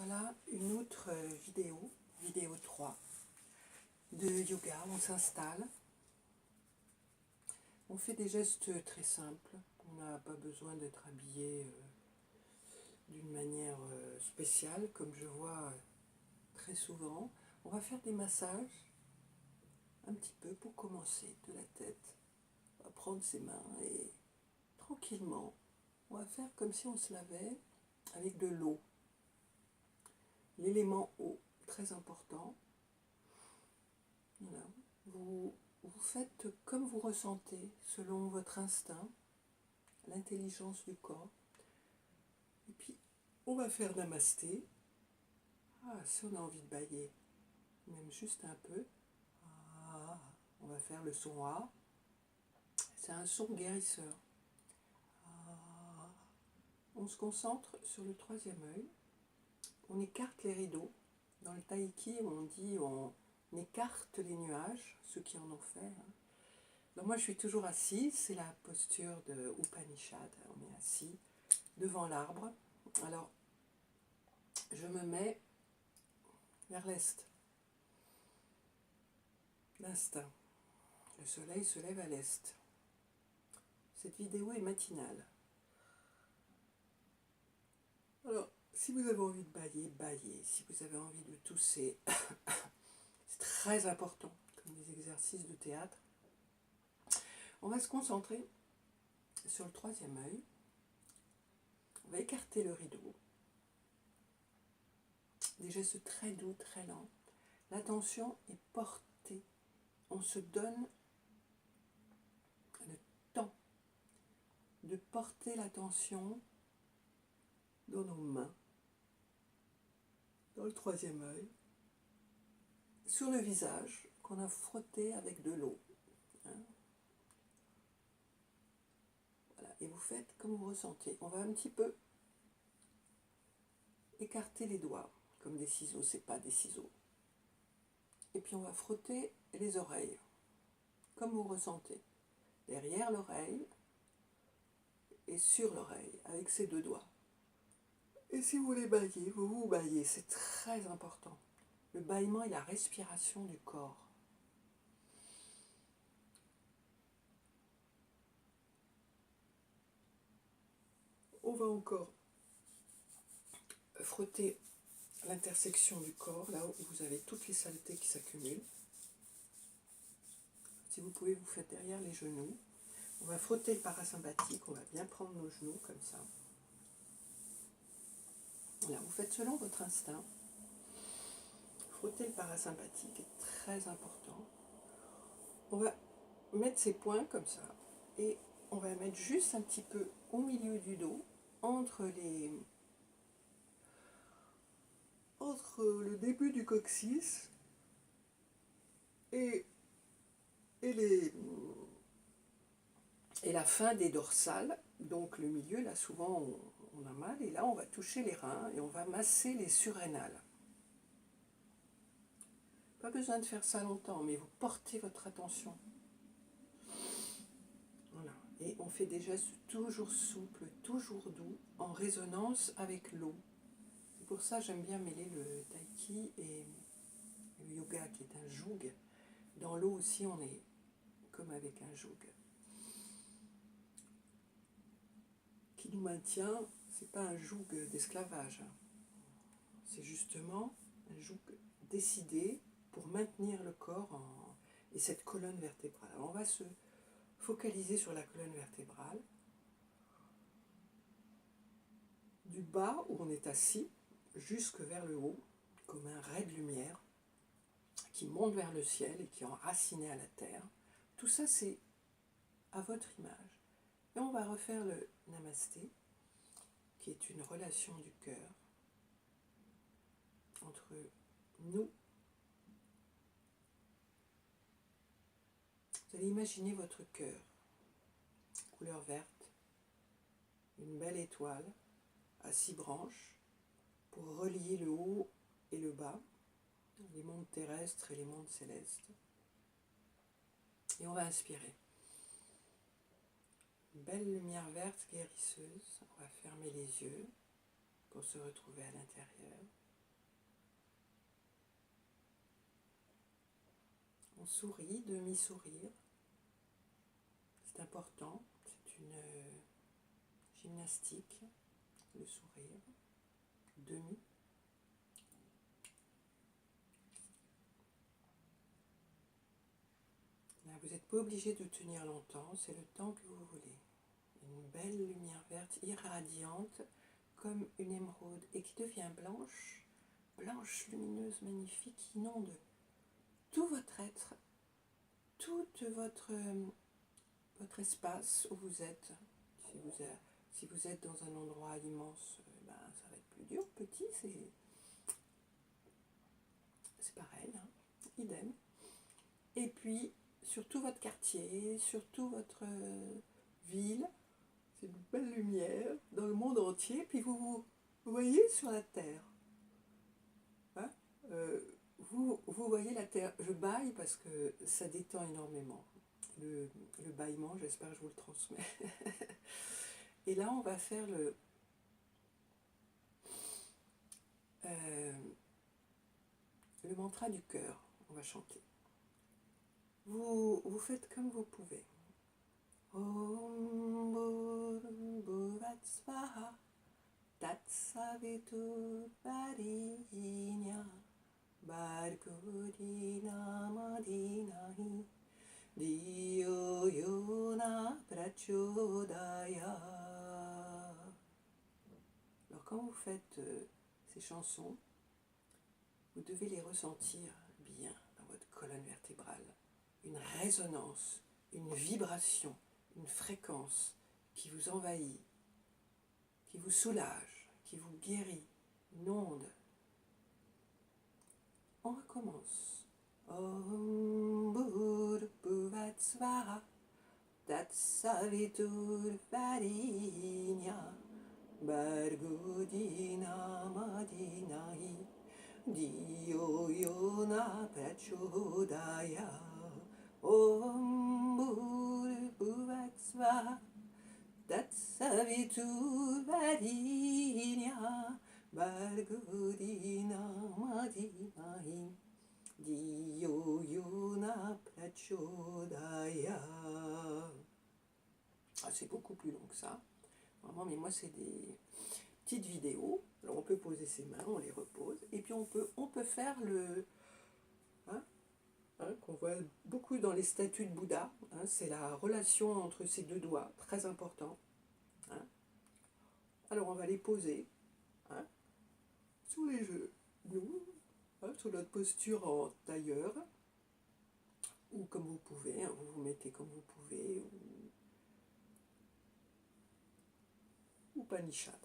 Voilà une autre vidéo 3 de yoga. On s'installe, on fait des gestes très simples, on n'a pas besoin d'être habillé d'une manière spéciale comme je vois très souvent. On va faire des massages un petit peu pour commencer de la tête. On va prendre ses mains et tranquillement, on va faire comme si on se lavait avec de l'eau. L'élément eau, très important. Voilà. Vous faites comme vous ressentez, selon votre instinct, l'intelligence du corps. Et puis, on va faire namasté. Si on a envie de bâiller, même juste un peu, on va faire le son A. C'est un son guérisseur. On se concentre sur le troisième œil. On écarte les rideaux. Dans le taïki, on dit on écarte les nuages, ceux qui en ont fait. Donc moi, je suis toujours assise. C'est la posture de Upanishad. On est assis devant l'arbre. Alors, je me mets vers l'est. L'instinct. Le soleil se lève à l'est. Cette vidéo est matinale. Alors, si vous avez envie de bâiller, bâillez. Si vous avez envie de tousser, c'est très important, comme des exercices de théâtre. On va se concentrer sur le troisième œil. On va écarter le rideau. Des gestes très doux, très lents. L'attention est portée. On se donne le temps de porter l'attention dans nos mains, dans le troisième œil, sur le visage qu'on a frotté avec de l'eau. Voilà. Et vous faites comme vous ressentez. On va un petit peu écarter les doigts, comme des ciseaux, c'est pas des ciseaux. Et puis on va frotter les oreilles, comme vous ressentez. Derrière l'oreille et sur l'oreille, avec ces deux doigts. Et si vous voulez bâiller, vous bâillez, c'est très important. Le bâillement est la respiration du corps. On va encore frotter l'intersection du corps, là où vous avez toutes les saletés qui s'accumulent. Si vous pouvez, vous faites derrière les genoux. On va frotter le parasympathique, on va bien prendre nos genoux comme ça. Voilà, vous faites selon votre instinct. Frotter le parasympathique est très important. On va mettre ses poings comme ça et on va mettre juste un petit peu au milieu du dos, entre le début du coccyx et la fin des dorsales. Donc le milieu, là souvent on a mal, et là on va toucher les reins et on va masser les surrénales. Pas besoin de faire ça longtemps, mais vous portez votre attention. Voilà. Et on fait des gestes toujours souples, toujours doux, en résonance avec l'eau. C'est pour ça que j'aime bien mêler le taïki et le yoga qui est un joug. Dans l'eau aussi, on est comme avec un joug. Qui nous maintient, c'est pas un joug d'esclavage. C'est justement un joug décidé pour maintenir le corps et cette colonne vertébrale. Alors on va se focaliser sur la colonne vertébrale. Du bas où on est assis, jusque vers le haut, comme un ray de lumière qui monte vers le ciel et qui est enraciné à la terre. Tout ça, c'est à votre image. Et on va refaire le namasté, qui est une relation du cœur entre nous. Vous allez imaginer votre cœur, couleur verte, une belle étoile à 6 branches pour relier le haut et le bas, les mondes terrestres et les mondes célestes. Et on va inspirer. Une belle lumière verte guérisseuse. On va fermer les yeux pour se retrouver à l'intérieur. On sourit, demi-sourire. C'est important, c'est une gymnastique, le sourire. Demi. Là, vous n'êtes pas obligé de tenir longtemps, c'est le temps que vous voulez. Une belle lumière verte irradiante comme une émeraude et qui devient blanche, blanche, lumineuse, magnifique, qui inonde tout votre être, tout votre espace où vous êtes. Si vous êtes dans un endroit immense, ben, ça va être plus dur. Petit, c'est pareil, hein, idem. Et puis, sur tout votre quartier, sur toute votre ville, c'est une belle lumière dans le monde entier. Puis vous voyez sur la Terre. Hein, vous voyez la Terre. Je bâille parce que ça détend énormément. Le bâillement, j'espère que je vous le transmets. Et là, on va faire le mantra du cœur. On va chanter. Vous faites comme vous pouvez. Om Bhurabhuvat Svaha Tatsaviturvarenyah Bhargo Dinamadi Diyo Yona Prachodaya. Alors quand vous faites ces chansons, vous devez les ressentir bien dans votre colonne vertébrale. Une résonance, une vibration, une fréquence qui vous envahit, qui vous soulage, qui vous guérit, une onde. On recommence. Om Bhurabhuvat Svaha Tatsaviturvarenyah Bhargo Dinamadi Diyo Yona Prachodaya. Om Bhurabhuvat Svaha Tatsaviturvarenyah Bhargo Dinamadi Diyo Yona Prachodaya. Ah, c'est beaucoup plus long que ça. Vraiment, mais moi, c'est des petites vidéos. Alors, on peut poser ses mains, on les repose. Et puis, on peut faire le... qu'on voit beaucoup dans les statues de Bouddha. C'est la relation entre ces deux doigts, très important. Alors, on va les poser sous les genoux, sur notre posture en tailleur. Ou comme vous pouvez, vous vous mettez comme vous pouvez. Ou Upanishad.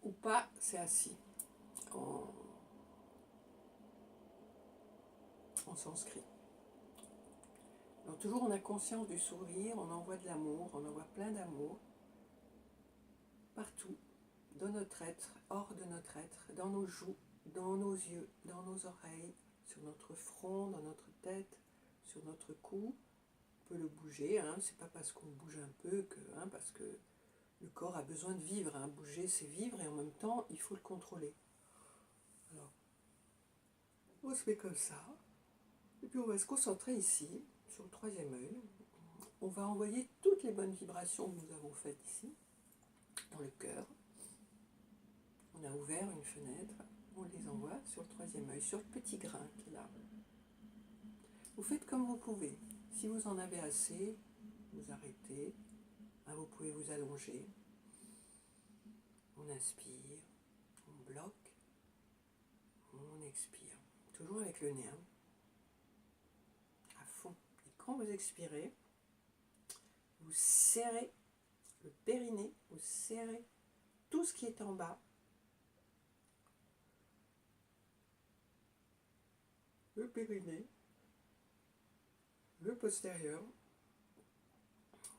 Ou pas, c'est assis en sanskrit. Alors toujours on a conscience du sourire, on envoie de l'amour, on envoie plein d'amour partout, dans notre être, hors de notre être, dans nos joues, dans nos yeux, dans nos oreilles, sur notre front, dans notre tête, sur notre cou. On peut le bouger, c'est pas parce qu'on bouge un peu que, parce que le corps a besoin de vivre. Bouger, c'est vivre et en même temps, il faut le contrôler. Alors, on se met comme ça. Et puis on va se concentrer ici, sur le troisième œil. On va envoyer toutes les bonnes vibrations que nous avons faites ici, dans le cœur. On a ouvert une fenêtre, on les envoie sur le troisième œil, sur le petit grain qui est là. Vous faites comme vous pouvez. Si vous en avez assez, vous arrêtez. Vous pouvez vous allonger. On inspire, on bloque, on expire. Toujours avec le nez, à fond. Et quand vous expirez, vous serrez le périnée, vous serrez tout ce qui est en bas. Le périnée, le postérieur,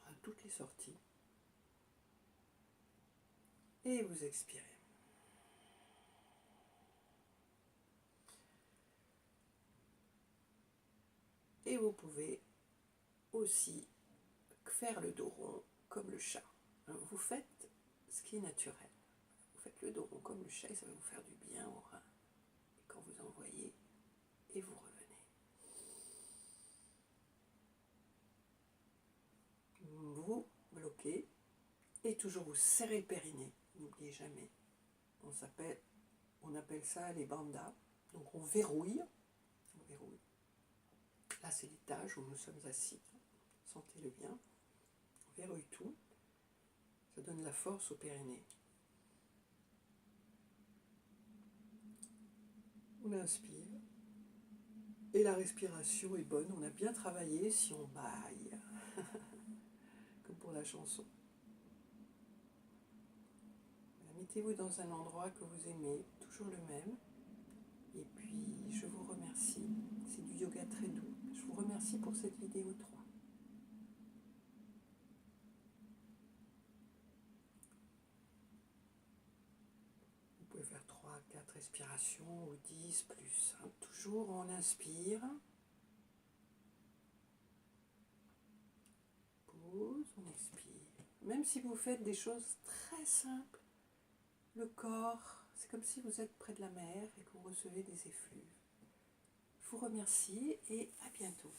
à toutes les sorties. Et vous expirez. Et vous pouvez aussi faire le dos rond comme le chat. Vous faites ce qui est naturel. Vous faites le dos rond comme le chat et ça va vous faire du bien au rein. Et quand vous envoyez, et vous revenez. vous bloquez et toujours vous serrez le périnée. N'oubliez jamais. On appelle ça les bandas. Donc on verrouille. Là c'est l'étage où nous sommes assis. Sentez-le bien. On verrouille tout. Ça donne la force au périnée. On inspire. Et la respiration est bonne. On a bien travaillé si on baille. Comme pour la chanson. Mettez-vous dans un endroit que vous aimez, toujours le même. Et puis, je vous remercie. C'est du yoga très doux. Je vous remercie pour cette vidéo 3. Vous pouvez faire 3, 4 respirations ou 10 plus. Toujours on inspire. Pause, on expire. Même si vous faites des choses très simples, le corps, c'est comme si vous êtes près de la mer et que vous recevez des effluves. Je vous remercie et à bientôt.